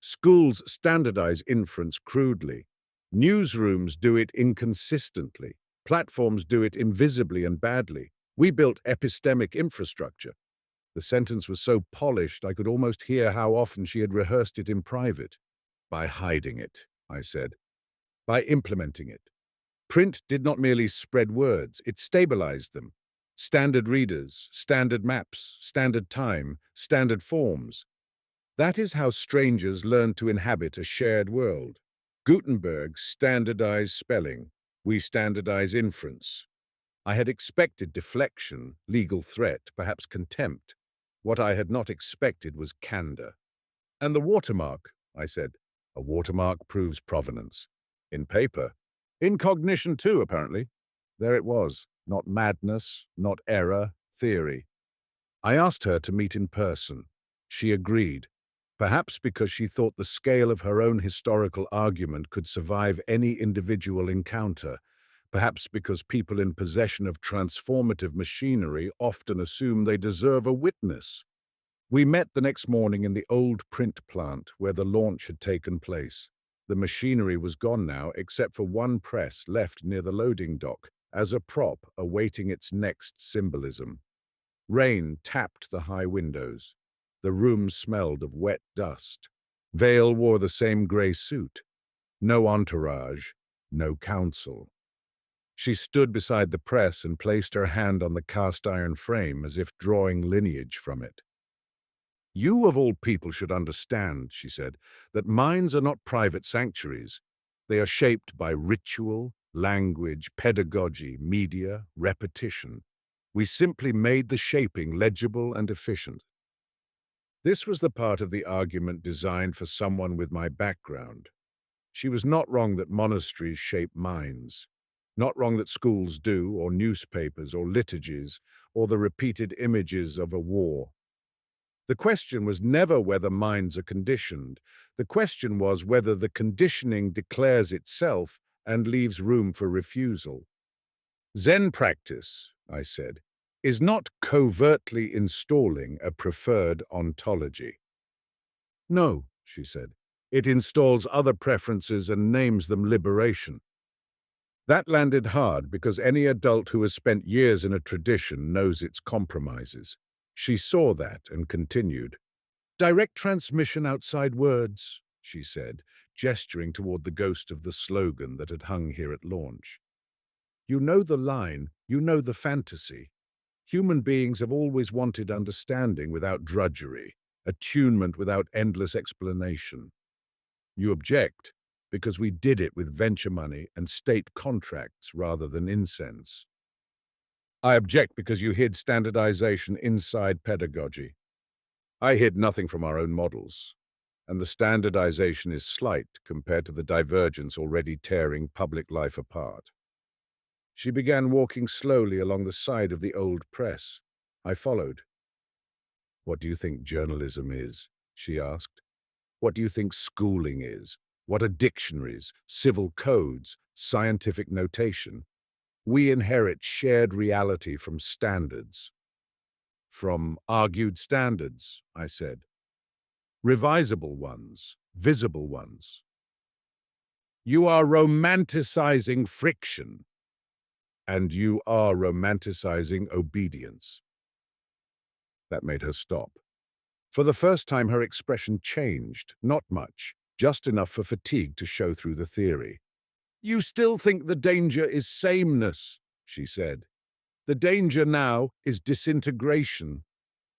Schools standardize inference crudely. Newsrooms do it inconsistently. Platforms do it invisibly and badly. We built epistemic infrastructure. The sentence was so polished I could almost hear how often she had rehearsed it in private. By hiding it, I said. By implementing it. Print did not merely spread words, it stabilized them. Standard readers, standard maps, standard time, standard forms. That is how strangers learn to inhabit a shared world. Gutenberg standardized spelling. We standardize inference. I had expected deflection, legal threat, perhaps contempt. What I had not expected was candor. "And the watermark," I said. "A watermark proves provenance. In paper. In cognition too, apparently." There it was. Not madness, not error, theory. I asked her to meet in person. She agreed, perhaps because she thought the scale of her own historical argument could survive any individual encounter, perhaps because people in possession of transformative machinery often assume they deserve a witness. We met the next morning in the old print plant where the launch had taken place. The machinery was gone now, except for one press left near the loading dock, as a prop awaiting its next symbolism. Rain tapped the high windows. The room smelled of wet dust. Vale wore the same grey suit. No entourage, no counsel. She stood beside the press and placed her hand on the cast-iron frame as if drawing lineage from it. You of all people should understand, she said, that minds are not private sanctuaries. They are shaped by ritual, language, pedagogy, media, repetition. We simply made the shaping legible and efficient. This was the part of the argument designed for someone with my background. She was not wrong that monasteries shape minds, not wrong that schools do, or newspapers, or liturgies, or the repeated images of a war. The question was never whether minds are conditioned. The question was whether the conditioning declares itself and leaves room for refusal. Zen practice, I said, is not covertly installing a preferred ontology. No, she said. It installs other preferences and names them liberation. That landed hard because any adult who has spent years in a tradition knows its compromises. She saw that and continued. Direct transmission outside words, she said, gesturing toward the ghost of the slogan that had hung here at launch. You know the line, you know the fantasy. Human beings have always wanted understanding without drudgery, attunement without endless explanation. You object because we did it with venture money and state contracts rather than incense. I object because you hid standardization inside pedagogy. I hid nothing from our own models, and the standardization is slight compared to the divergence already tearing public life apart. She began walking slowly along the side of the old press. I followed. What do you think journalism is? She asked. What do you think schooling is? What are dictionaries, civil codes, scientific notation? We inherit shared reality from standards. From argued standards, I said. Revisable ones, visible ones. You are romanticizing friction, and you are romanticizing obedience. That made her stop. For the first time, her expression changed, not much, just enough for fatigue to show through the theory. You still think the danger is sameness, she said. The danger now is disintegration.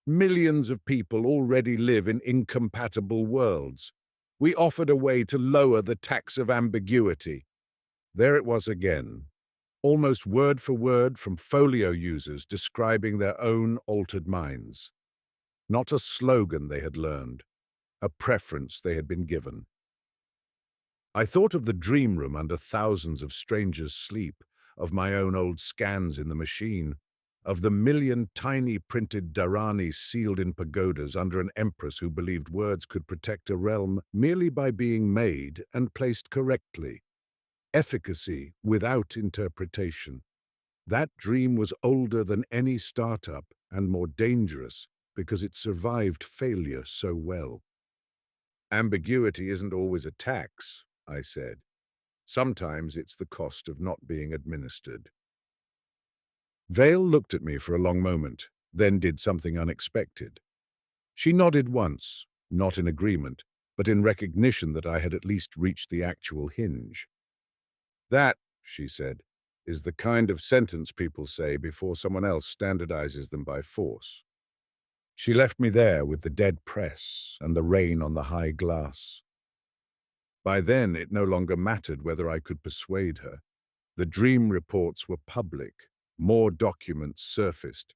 Millions of people already live in incompatible worlds. We offered a way to lower the tax of ambiguity. There it was again, almost word for word from folio users describing their own altered minds. Not a slogan they had learned, a preference they had been given. I thought of the dream room under thousands of strangers' sleep, of my own old scans in the machine, of the million tiny printed Dharanis sealed in pagodas under an empress who believed words could protect a realm merely by being made and placed correctly. Efficacy without interpretation. That dream was older than any startup and more dangerous because it survived failure so well. Ambiguity isn't always a tax, I said. Sometimes it's the cost of not being administered. Vale looked at me for a long moment, then did something unexpected. She nodded once, not in agreement, but in recognition that I had at least reached the actual hinge. That, she said, is the kind of sentence people say before someone else standardizes them by force. She left me there with the dead press and the rain on the high glass. By then, it no longer mattered whether I could persuade her. The dream reports were public. More documents surfaced.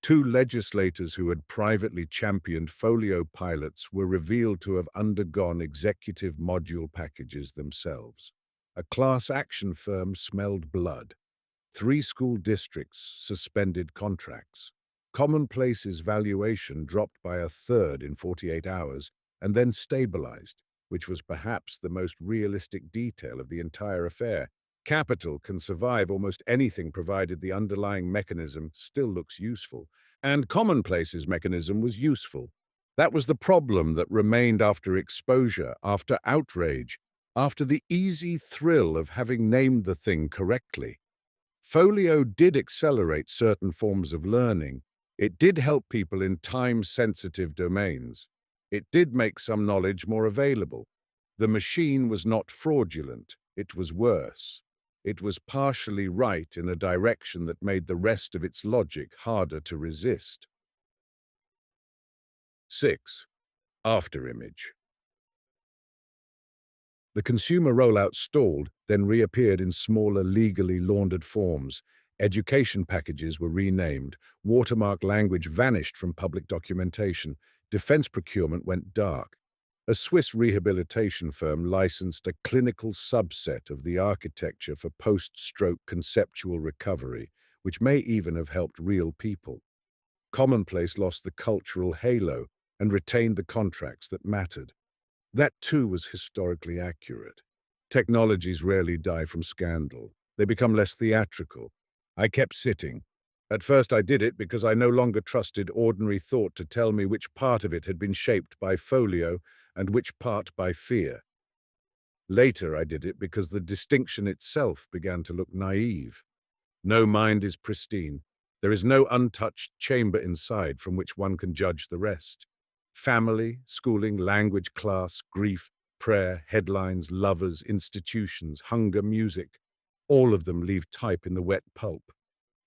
2 legislators who had privately championed folio pilots were revealed to have undergone executive module packages themselves. A class action firm smelled blood. 3 school districts suspended contracts. Commonplace's valuation dropped by a third in 48 hours and then stabilized, which was perhaps the most realistic detail of the entire affair. Capital can survive almost anything provided the underlying mechanism still looks useful. And Commonplace's mechanism was useful. That was the problem that remained after exposure, after outrage, after the easy thrill of having named the thing correctly. Folio did accelerate certain forms of learning. It did help people in time-sensitive domains. It did make some knowledge more available. The machine was not fraudulent. It was worse. It was partially right in a direction that made the rest of its logic harder to resist. 6. Afterimage. The consumer rollout stalled, then reappeared in smaller, legally laundered forms. Education packages were renamed. Watermark language vanished from public documentation. Defense procurement went dark. A Swiss rehabilitation firm licensed a clinical subset of the architecture for post-stroke conceptual recovery, which may even have helped real people. Commonplace lost the cultural halo and retained the contracts that mattered. That too was historically accurate. Technologies rarely die from scandal. They become less theatrical. I kept sitting. At first I did it because I no longer trusted ordinary thought to tell me which part of it had been shaped by folio and which part by fear. Later I did it because the distinction itself began to look naive. No mind is pristine. There is no untouched chamber inside from which one can judge the rest. Family, schooling, language, class, grief, prayer, headlines, lovers, institutions, hunger, music, all of them leave type in the wet pulp.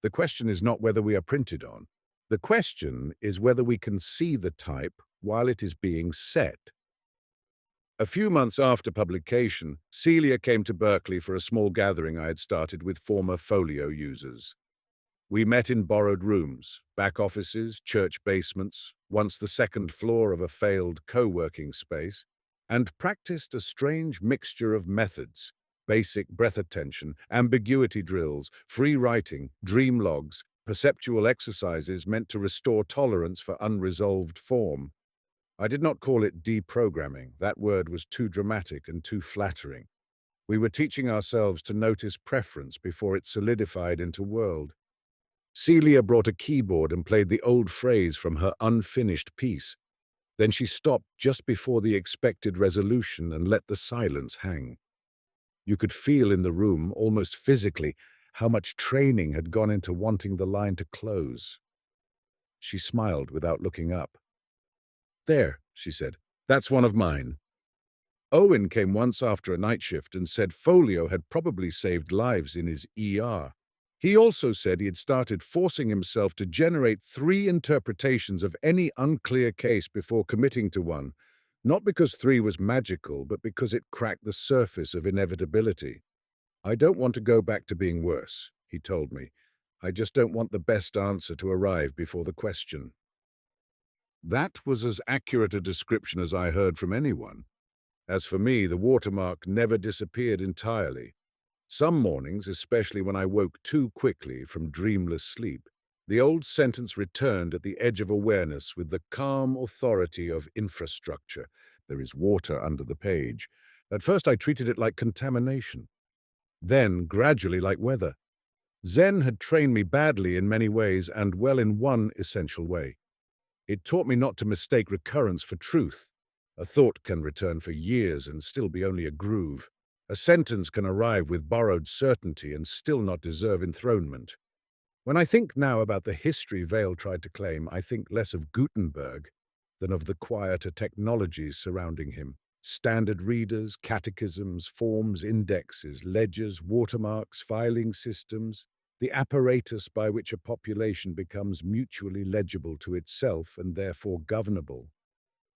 The question is not whether we are printed on. The question is whether we can see the type while it is being set. A few months after publication, Celia came to Berkeley for a small gathering I had started with former folio users. We met in borrowed rooms, back offices, church basements, once the second floor of a failed co-working space, and practiced a strange mixture of methods: basic breath attention, ambiguity drills, free writing, dream logs, perceptual exercises meant to restore tolerance for unresolved form. I did not call it deprogramming. That word was too dramatic and too flattering. We were teaching ourselves to notice preference before it solidified into world. Celia brought a keyboard and played the old phrase from her unfinished piece. Then she stopped just before the expected resolution and let the silence hang. You could feel in the room, almost physically, how much training had gone into wanting the line to close. She smiled without looking up. "There," she said, "that's one of mine." Owen came once after a night shift and said folio had probably saved lives in his ER. He also said he had started forcing himself to generate 3 interpretations of any unclear case before committing to one, not because 3 was magical, but because it cracked the surface of inevitability. "I don't want to go back to being worse," he told me. "I just don't want the best answer to arrive before the question." That was as accurate a description as I heard from anyone. As for me, the watermark never disappeared entirely. Some mornings, especially when I woke too quickly from dreamless sleep, the old sentence returned at the edge of awareness with the calm authority of infrastructure. There is water under the page. At first I treated it like contamination. Then, gradually, like weather. Zen had trained me badly in many ways, and well in one essential way. It taught me not to mistake recurrence for truth. A thought can return for years and still be only a groove. A sentence can arrive with borrowed certainty and still not deserve enthronement. When I think now about the history Vail tried to claim, I think less of Gutenberg than of the quieter technologies surrounding him. Standard readers, catechisms, forms, indexes, ledgers, watermarks, filing systems, the apparatus by which a population becomes mutually legible to itself and therefore governable.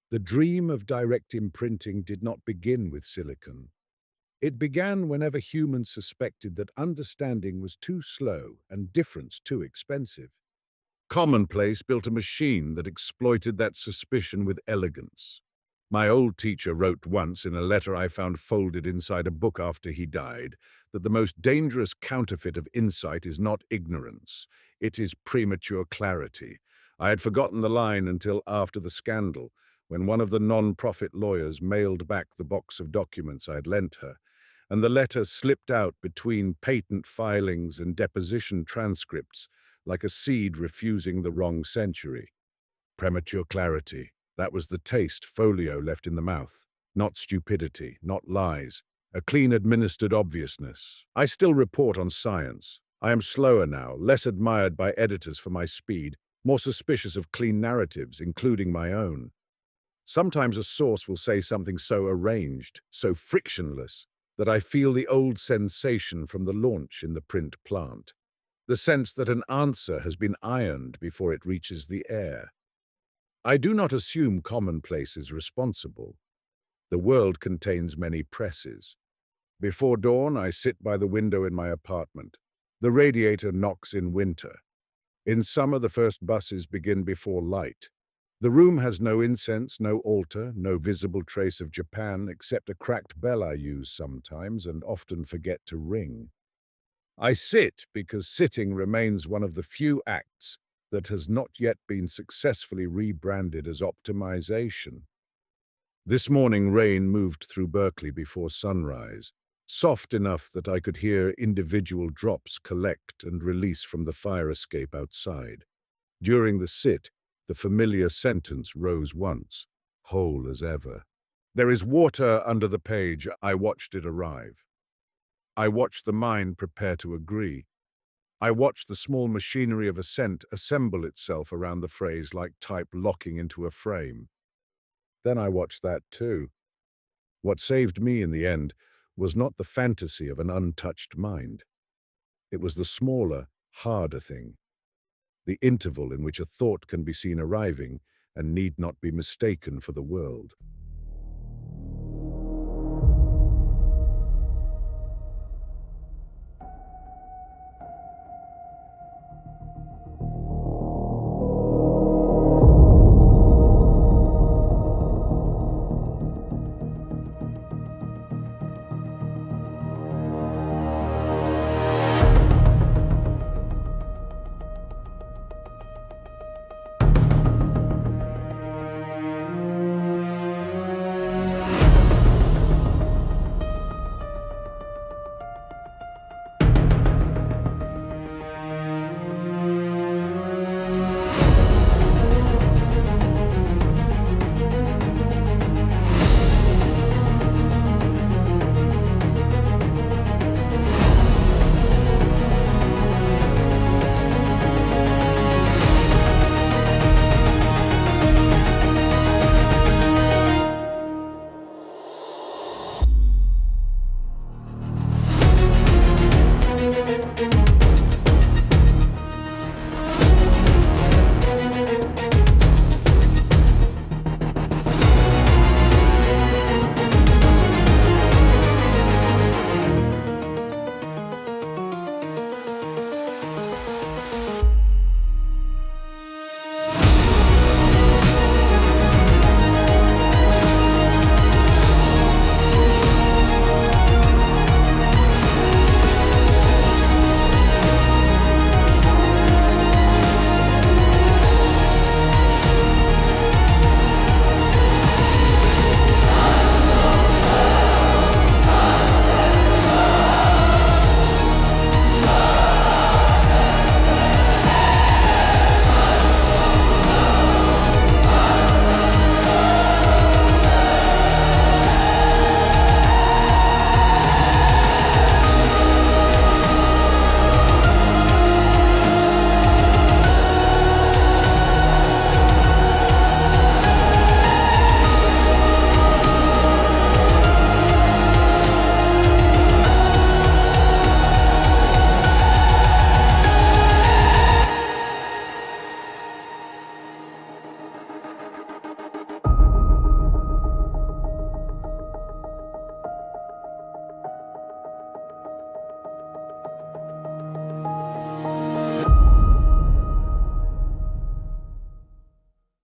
The dream of direct imprinting did not begin with silicon. It began whenever humans suspected that understanding was too slow and difference too expensive. Commonplace built a machine that exploited that suspicion with elegance. My old teacher wrote once in a letter I found folded inside a book after he died that the most dangerous counterfeit of insight is not ignorance, it is premature clarity. I had forgotten the line until after the scandal, when one of the non-profit lawyers mailed back the box of documents I had lent her, and the letter slipped out between patent filings and deposition transcripts like a seed refusing the wrong century. Premature clarity. That was the taste folio left in the mouth. Not stupidity, not lies. A clean administered obviousness. I still report on science. I am slower now, less admired by editors for my speed, more suspicious of clean narratives, including my own. Sometimes a source will say something so arranged, so frictionless, that I feel the old sensation from the launch in the print plant. The sense that an answer has been ironed before it reaches the air. I do not assume commonplace is responsible. The world contains many presses. Before dawn, I sit by the window in my apartment. The radiator knocks in winter. In summer, the first buses begin before light. The room has no incense, no altar, no visible trace of Japan, except a cracked bell I use sometimes and often forget to ring. I sit because sitting remains one of the few acts that has not yet been successfully rebranded as optimization. This morning, rain moved through Berkeley before sunrise, soft enough that I could hear individual drops collect and release from the fire escape outside. During the sit, the familiar sentence rose once, whole as ever. There is water under the page. I watched it arrive. I watched the mind prepare to agree. I watched the small machinery of assent assemble itself around the phrase like type locking into a frame. Then I watched that too. What saved me in the end was not the fantasy of an untouched mind. It was the smaller, harder thing, the interval in which a thought can be seen arriving and need not be mistaken for the world.